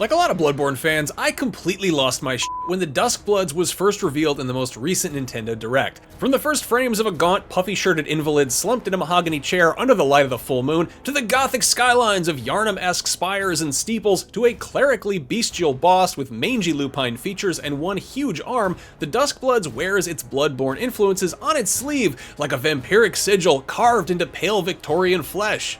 Like a lot of Bloodborne fans, I completely lost my shit when the Duskbloods was first revealed in the most recent Nintendo Direct. From the first frames of a gaunt, puffy-shirted invalid slumped in a mahogany chair under the light of the full moon, to the gothic skylines of Yharnam-esque spires and steeples, to a clerically bestial boss with mangy lupine features and one huge arm, the Duskbloods wears its Bloodborne influences on its sleeve like a vampiric sigil carved into pale Victorian flesh.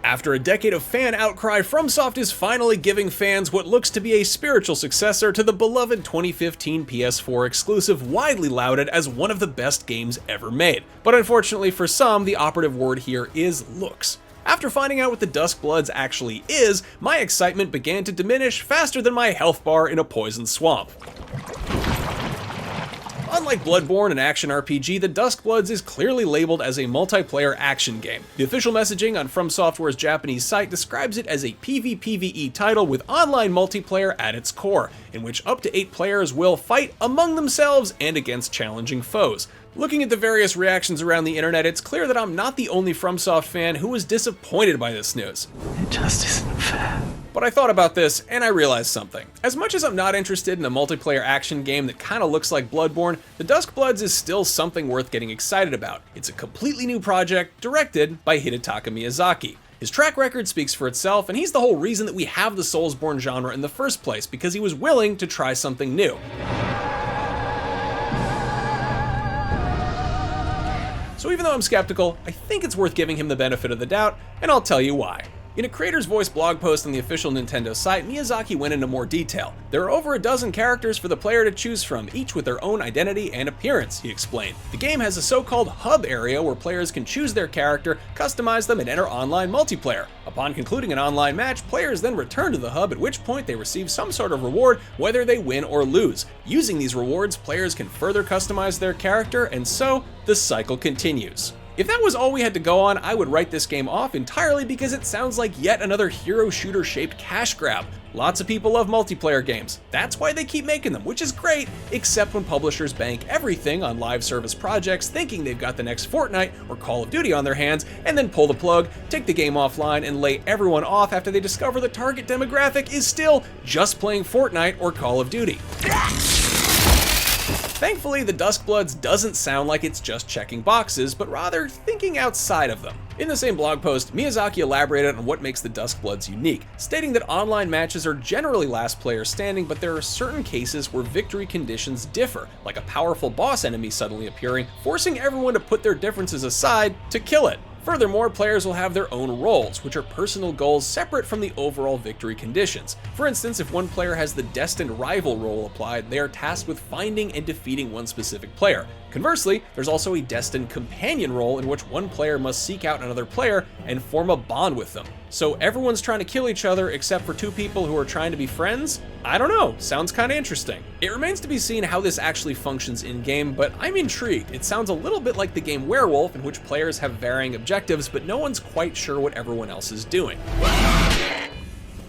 After a decade of fan outcry, FromSoft is finally giving fans what looks to be a spiritual successor to the beloved 2015 PS4 exclusive widely lauded as one of the best games ever made. But unfortunately for some, the operative word here is looks. After finding out what the Duskbloods actually is, my excitement began to diminish faster than my health bar in a poisoned swamp. Unlike Bloodborne and action RPG, the Duskbloods is clearly labeled as a multiplayer action game. The official messaging on FromSoftware's Japanese site describes it as a PvPvE title with online multiplayer at its core, in which up to 8 players will fight among themselves and against challenging foes. Looking at the various reactions around the internet, it's clear that I'm not the only FromSoft fan who was disappointed by this news. It just isn't fair. But I thought about this, and I realized something. As much as I'm not interested in a multiplayer action game that kinda looks like Bloodborne, the Duskbloods is still something worth getting excited about. It's a completely new project, directed by Hidetaka Miyazaki. His track record speaks for itself, and he's the whole reason that we have the soulsborne genre in the first place, because he was willing to try something new. So even though I'm skeptical, I think it's worth giving him the benefit of the doubt, and I'll tell you why. In a Creator's Voice blog post on the official Nintendo site, Miyazaki went into more detail. There are over a dozen characters for the player to choose from, each with their own identity and appearance, he explained. The game has a so-called hub area where players can choose their character, customize them, and enter online multiplayer. Upon concluding an online match, players then return to the hub, at which point they receive some sort of reward, whether they win or lose. Using these rewards, players can further customize their character, and so the cycle continues. If that was all we had to go on, I would write this game off entirely because it sounds like yet another hero shooter shaped cash grab. Lots of people love multiplayer games. That's why they keep making them, which is great, except when publishers bank everything on live service projects thinking they've got the next Fortnite or Call of Duty on their hands, and then pull the plug, take the game offline, and lay everyone off after they discover the target demographic is still just playing Fortnite or Call of Duty. Thankfully, the Duskbloods doesn't sound like it's just checking boxes, but rather thinking outside of them. In the same blog post, Miyazaki elaborated on what makes the Duskbloods unique, stating that online matches are generally last player standing, but there are certain cases where victory conditions differ, like a powerful boss enemy suddenly appearing, forcing everyone to put their differences aside to kill it. Furthermore, players will have their own roles, which are personal goals separate from the overall victory conditions. For instance, if one player has the destined rival role applied, they are tasked with finding and defeating one specific player. Conversely, there's also a destined companion role in which one player must seek out another player and form a bond with them. So everyone's trying to kill each other except for 2 people who are trying to be friends? I don't know, sounds kinda interesting. It remains to be seen how this actually functions in-game, but I'm intrigued. It sounds a little bit like the game Werewolf, in which players have varying objectives, but no one's quite sure what everyone else is doing.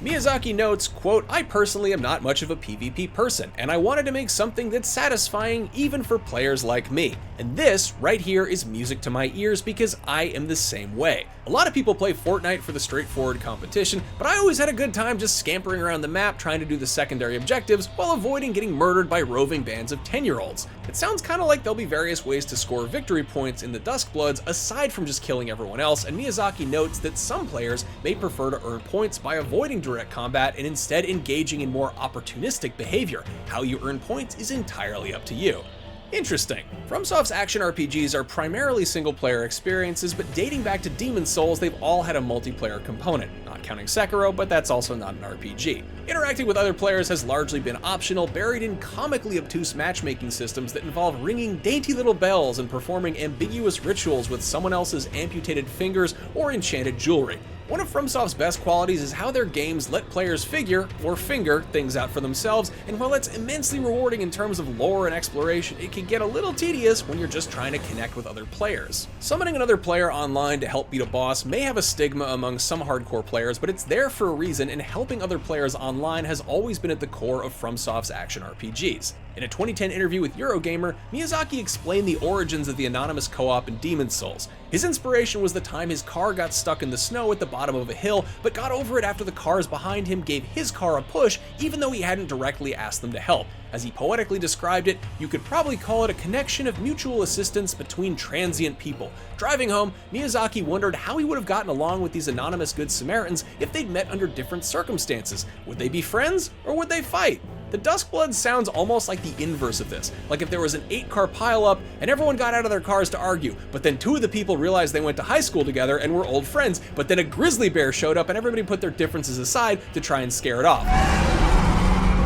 Miyazaki notes, quote, "I personally am not much of a PvP person, and I wanted to make something that's satisfying even for players like me. And this, right here, is music to my ears because I am the same way. A lot of people play Fortnite for the straightforward competition, but I always had a good time just scampering around the map trying to do the secondary objectives while avoiding getting murdered by roving bands of 10-year-olds. It sounds kinda like there'll be various ways to score victory points in the Duskbloods aside from just killing everyone else, and Miyazaki notes that some players may prefer to earn points by avoiding direct combat and instead engaging in more opportunistic behavior. How you earn points is entirely up to you." Interesting. FromSoft's action RPGs are primarily single-player experiences, but dating back to Demon's Souls, they've all had a multiplayer component. Not counting Sekiro, but that's also not an RPG. Interacting with other players has largely been optional, buried in comically obtuse matchmaking systems that involve ringing dainty little bells and performing ambiguous rituals with someone else's amputated fingers or enchanted jewelry. One of FromSoft's best qualities is how their games let players figure, or finger, things out for themselves, and while it's immensely rewarding in terms of lore and exploration, it can get a little tedious when you're just trying to connect with other players. Summoning another player online to help beat a boss may have a stigma among some hardcore players, but it's there for a reason, and helping other players online has always been at the core of FromSoft's action RPGs. In a 2010 interview with Eurogamer, Miyazaki explained the origins of the anonymous co-op in Demon's Souls. His inspiration was the time his car got stuck in the snow at the bottom of a hill, but got over it after the cars behind him gave his car a push, even though he hadn't directly asked them to help. As he poetically described it, you could probably call it a connection of mutual assistance between transient people. Driving home, Miyazaki wondered how he would have gotten along with these anonymous Good Samaritans if they'd met under different circumstances. Would they be friends, or would they fight? The Duskbloods sounds almost like the inverse of this, like if there was an 8-car pileup and everyone got out of their cars to argue, but then 2 of the people realized they went to high school together and were old friends, but then a grizzly bear showed up and everybody put their differences aside to try and scare it off.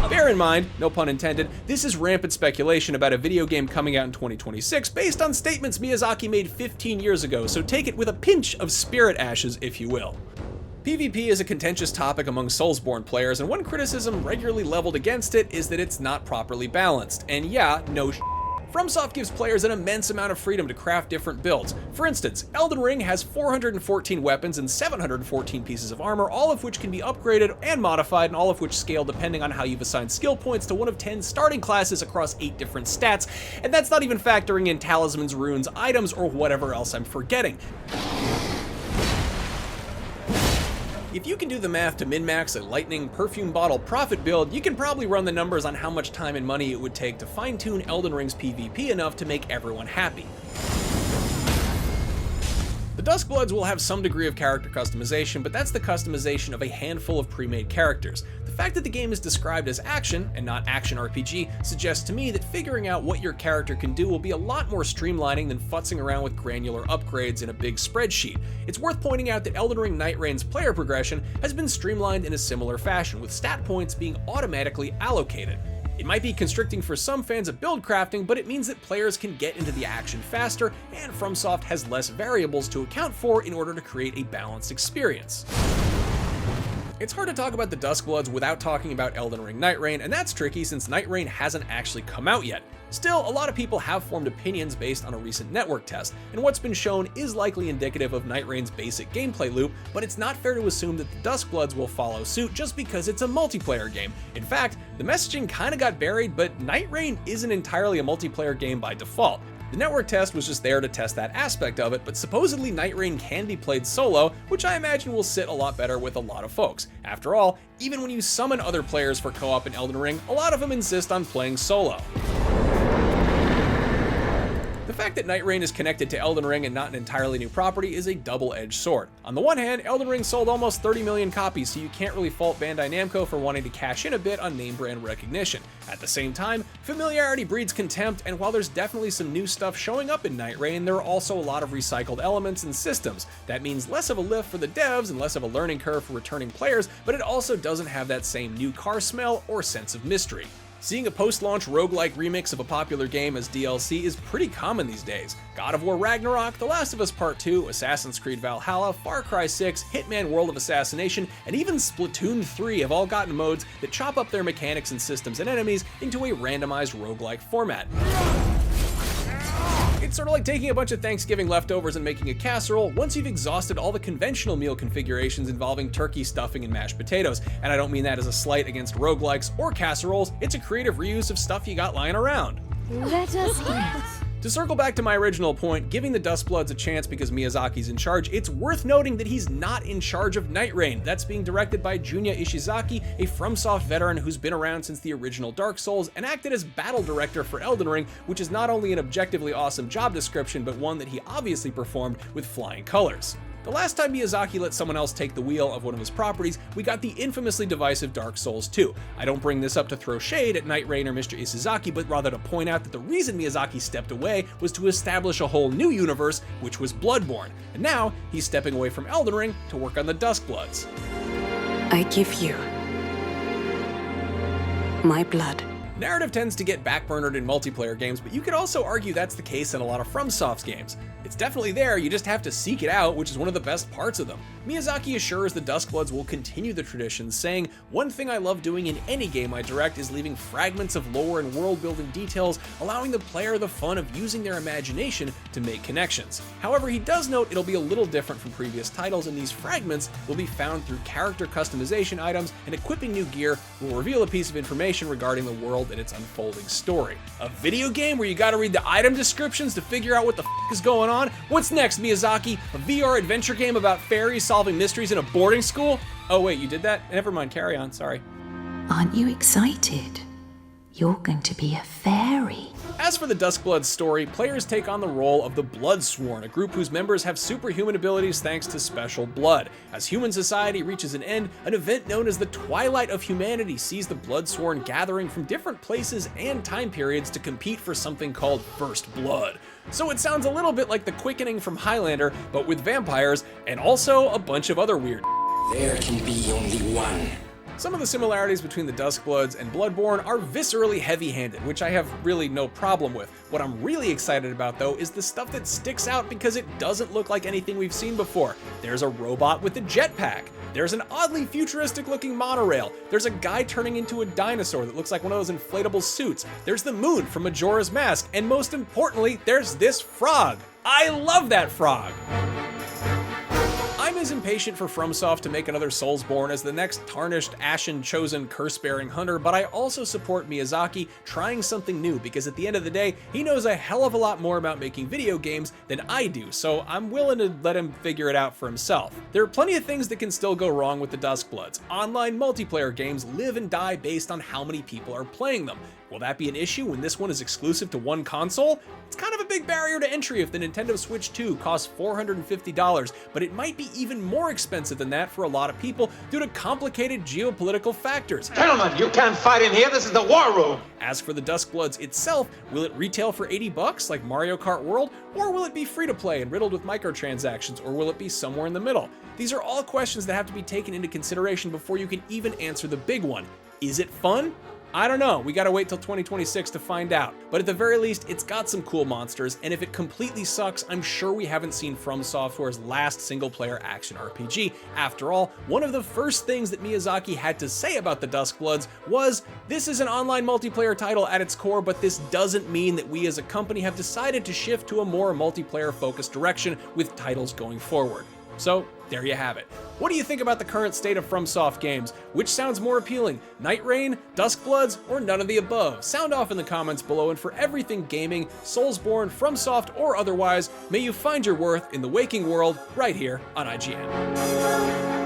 Bear in mind, no pun intended, this is rampant speculation about a video game coming out in 2026 based on statements Miyazaki made 15 years ago, so take it with a pinch of spirit ashes, if you will. PvP is a contentious topic among Soulsborne players, and one criticism regularly leveled against it is that it's not properly balanced. And yeah, no FromSoft gives players an immense amount of freedom to craft different builds. For instance, Elden Ring has 414 weapons and 714 pieces of armor, all of which can be upgraded and modified, and all of which scale depending on how you've assigned skill points to one of 10 starting classes across 8 different stats, and that's not even factoring in talismans, runes, items, or whatever else I'm forgetting. If you can do the math to min-max a lightning perfume bottle profit build, you can probably run the numbers on how much time and money it would take to fine-tune Elden Ring's PvP enough to make everyone happy. The Duskbloods will have some degree of character customization, but that's the customization of a handful of pre-made characters. The fact that the game is described as action, and not action RPG, suggests to me that figuring out what your character can do will be a lot more streamlining than futzing around with granular upgrades in a big spreadsheet. It's worth pointing out that Elden Ring Night Rain's player progression has been streamlined in a similar fashion, with stat points being automatically allocated. It might be constricting for some fans of build crafting, but it means that players can get into the action faster, and FromSoft has less variables to account for in order to create a balanced experience. It's hard to talk about the Duskbloods without talking about Elden Ring Night Rain, and that's tricky since Night Rain hasn't actually come out yet. Still, a lot of people have formed opinions based on a recent network test, and what's been shown is likely indicative of Night Rain's basic gameplay loop, but it's not fair to assume that the Duskbloods will follow suit just because it's a multiplayer game. In fact, the messaging kinda got buried, but Night Rain isn't entirely a multiplayer game by default. The network test was just there to test that aspect of it, but supposedly Night Rain can be played solo, which I imagine will sit a lot better with a lot of folks. After all, even when you summon other players for co-op in Elden Ring, a lot of them insist on playing solo. The fact that Night Rain is connected to Elden Ring and not an entirely new property is a double-edged sword. On the one hand, Elden Ring sold almost 30 million copies, so you can't really fault Bandai Namco for wanting to cash in a bit on name brand recognition. At the same time, familiarity breeds contempt, and while there's definitely some new stuff showing up in Night Rain, there are also a lot of recycled elements and systems. That means less of a lift for the devs and less of a learning curve for returning players, but it also doesn't have that same new car smell or sense of mystery. Seeing a post-launch roguelike remix of a popular game as DLC is pretty common these days. God of War Ragnarok, The Last of Us Part 2, Assassin's Creed Valhalla, Far Cry 6, Hitman World of Assassination, and even Splatoon 3 have all gotten modes that chop up their mechanics and systems and enemies into a randomized roguelike format. It's sort of like taking a bunch of Thanksgiving leftovers and making a casserole once you've exhausted all the conventional meal configurations involving turkey, stuffing, and mashed potatoes. And I don't mean that as a slight against roguelikes or casseroles, it's a creative reuse of stuff you got lying around. Let us eat. To circle back to my original point, giving the Duskbloods a chance because Miyazaki's in charge, it's worth noting that he's not in charge of Night Rain. That's being directed by Junya Ishizaki, a FromSoft veteran who's been around since the original Dark Souls and acted as battle director for Elden Ring, which is not only an objectively awesome job description, but one that he obviously performed with flying colors. The last time Miyazaki let someone else take the wheel of one of his properties, we got the infamously divisive Dark Souls 2. I don't bring this up to throw shade at Night Rain or Mr. Ishizaki, but rather to point out that the reason Miyazaki stepped away was to establish a whole new universe, which was Bloodborne. And now, he's stepping away from Elden Ring to work on the Duskbloods. I give you my blood. Narrative tends to get backburnered in multiplayer games, but you could also argue that's the case in a lot of FromSoft's games. It's definitely there, you just have to seek it out, which is one of the best parts of them. Miyazaki assures the Duskbloods will continue the tradition, saying, "One thing I love doing in any game I direct is leaving fragments of lore and world-building details, allowing the player the fun of using their imagination to make connections." However, he does note it'll be a little different from previous titles, and these fragments will be found through character customization items, and equipping new gear will reveal a piece of information regarding the world world and its unfolding story. A video game where you gotta read the item descriptions to figure out what the f is going on? What's next, Miyazaki? A VR adventure game about fairies solving mysteries in a boarding school? Oh wait, you did that? Never mind, carry on, sorry. Aren't you excited? You're going to be a fairy. As for the Duskbloods story, players take on the role of the Bloodsworn, a group whose members have superhuman abilities thanks to special blood. As human society reaches an end, an event known as the Twilight of Humanity sees the Bloodsworn gathering from different places and time periods to compete for something called First Blood. So it sounds a little bit like the Quickening from Highlander, but with vampires, and also a bunch of other weird. There can be only one. Some of the similarities between the Duskbloods and Bloodborne are viscerally heavy-handed, which I have really no problem with. What I'm really excited about though is the stuff that sticks out because it doesn't look like anything we've seen before. There's a robot with a jetpack. There's an oddly futuristic looking monorail. There's a guy turning into a dinosaur that looks like one of those inflatable suits. There's the moon from Majora's Mask. And most importantly, there's this frog. I love that frog. I'm as impatient for FromSoft to make another Soulsborne as the next tarnished, ashen, chosen, curse-bearing hunter, but I also support Miyazaki trying something new because at the end of the day, he knows a hell of a lot more about making video games than I do, so I'm willing to let him figure it out for himself. There are plenty of things that can still go wrong with the Duskbloods. Online multiplayer games live and die based on how many people are playing them. Will that be an issue when this one is exclusive to one console? It's kind of a big barrier to entry if the Nintendo Switch 2 costs $450, but it might be even more expensive than that for a lot of people due to complicated geopolitical factors. Gentlemen, you can't fight in here. This is the war room. As for the Duskbloods itself, will it retail for $80 like Mario Kart World, or will it be free to play and riddled with microtransactions, or will it be somewhere in the middle? These are all questions that have to be taken into consideration before you can even answer the big one. Is it fun? I don't know, we gotta wait till 2026 to find out. But at the very least, it's got some cool monsters, and if it completely sucks, I'm sure we haven't seen FromSoftware's last single-player action RPG. After all, one of the first things that Miyazaki had to say about the Duskbloods was, this is an online multiplayer title at its core, but this doesn't mean that we as a company have decided to shift to a more multiplayer-focused direction with titles going forward. So, there you have it. What do you think about the current state of FromSoft games? Which sounds more appealing? Night Rain, Duskbloods, or none of the above? Sound off in the comments below, and for everything gaming, Soulsborne, FromSoft, or otherwise, may you find your worth in the waking world right here on IGN.